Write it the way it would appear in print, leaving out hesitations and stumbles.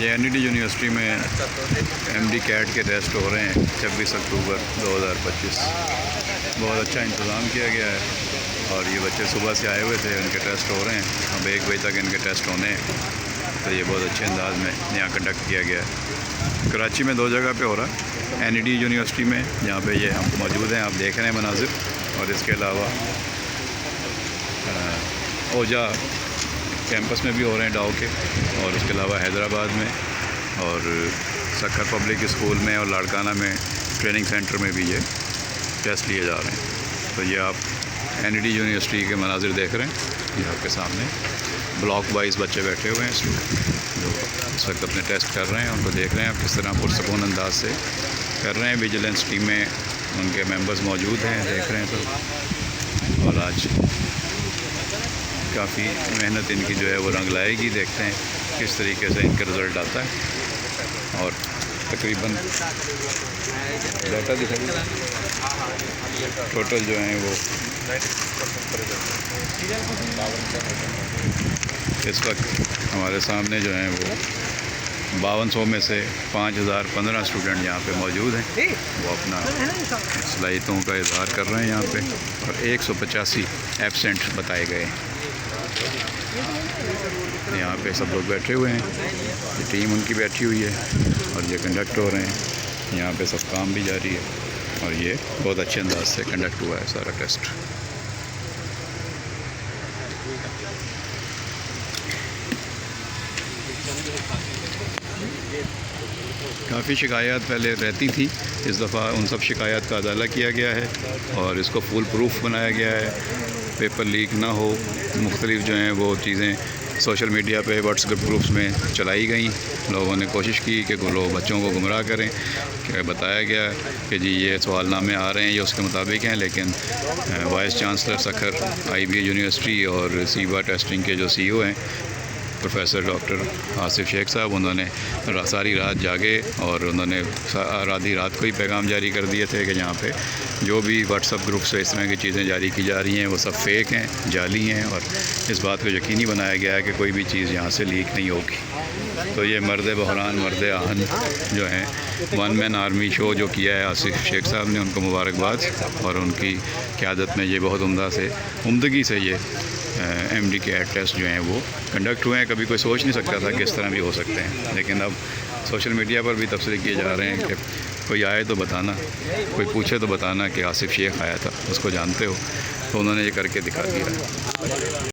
ये NED university में MD cat के टेस्ट हो रहे हैं 26 अक्टूबर 2025। बहुत अच्छा इंतज़ाम किया गया है और ये बच्चे सुबह से आए हुए थे, उनके टेस्ट हो रहे हैं। अब 1 बजे तक इनके टेस्ट होने हैं, तो ये बहुत अच्छे अंदाज में यहाँ कंडक्ट किया गया है। कराची में 2 जगह पे हो रहा है, एनईडी यूनिवर्सिटी में जहाँ पे ये हम मौजूद हैं, आप देख रहे हैं मनाजिर, और इसके अलावा ओजा कैंपस में भी हो रहे हैं डाउ के, और उसके अलावा हैदराबाद में और सक्खर पब्लिक स्कूल में और लाड़काना में ट्रेनिंग सेंटर में भी ये टेस्ट लिए जा रहे हैं। तो ये आप एनईडी यूनिवर्सिटी के मनाजिर देख रहे हैं, ये आपके सामने ब्लॉक वाइज बच्चे बैठे हुए हैं जो इस वक्त अपने टेस्ट कर रहे हैं। उनको देख रहे हैं आप किस तरह पुरसकून अंदाज से कर रहे हैं। विजिलेंस टीम में उनके मेंबर्स मौजूद हैं, देख रहे हैं तो। और आज काफ़ी मेहनत इनकी जो है वो रंग लाएगी। देखते हैं किस तरीके से इनका रिज़ल्ट आता है। और तकरीबन डाटा दिखाइए, टोटल जो हैं वो इस वक्त हमारे सामने जो हैं वो 5200 में से 5015 स्टूडेंट यहाँ पे मौजूद हैं। वो अपना सलाहियतों का इजहार कर रहे हैं यहाँ पे, और 185 एब्सेंट बताए गए हैं। यहाँ पे सब लोग बैठे हुए हैं, ये टीम उनकी बैठी हुई है और ये कंडक्ट हो रहे हैं। यहाँ पे सब काम भी जारी है और ये बहुत अच्छे अंदाज से कंडक्ट हुआ है सारा टेस्ट। काफ़ी शिकायत पहले रहती थी, इस दफ़ा उन सब शिकायत का अदाला किया गया है और इसको फुल प्रूफ बनाया गया है, पेपर लीक ना हो। मुख्तलिफ जो हैं वो चीज़ें सोशल मीडिया पे व्हाट्सएप ग्रुप्स में चलाई गई। लोगों ने कोशिश की कि लोग बच्चों को गुमराह करें, कि बताया गया कि जी ये सवालनामे आ रहे हैं, ये उसके मुताबिक हैं। लेकिन vice chancellor Sukkur IBA university और सीबा टेस्टिंग के जो CEO हैं प्रोफेसर डॉक्टर आसिफ शेख साहब, उन्होंने सारी रात जागे और उन्होंने आधी रात को ही पैगाम जारी कर दिए थे कि यहाँ पे जो भी व्हाट्सएप ग्रुप से इस तरह की चीज़ें जारी की जा रही हैं वो सब फेक हैं, जाली हैं, और इस बात को यकीनी बनाया गया है कि कोई भी चीज़ यहाँ से लीक नहीं होगी। तो ये मर्द बहरान, मर्द आहन जो हैं, 1 मैन आर्मी शो जो किया है आसिफ शेख साहब ने, उनको मुबारकबाद। और उनकी क़यादत में ये बहुत उम्दगी से ये MD कैट टेस्ट जो हैं वो कंडक्ट हुए हैं। कभी कोई सोच नहीं सकता था कि इस तरह भी हो सकते हैं, लेकिन अब सोशल मीडिया पर भी तबसरे किए जा रहे हैं कि कोई आए तो बताना, कोई पूछे तो बताना कि आसिफ शेख आया था, उसको जानते हो, तो उन्होंने ये करके दिखा दिया।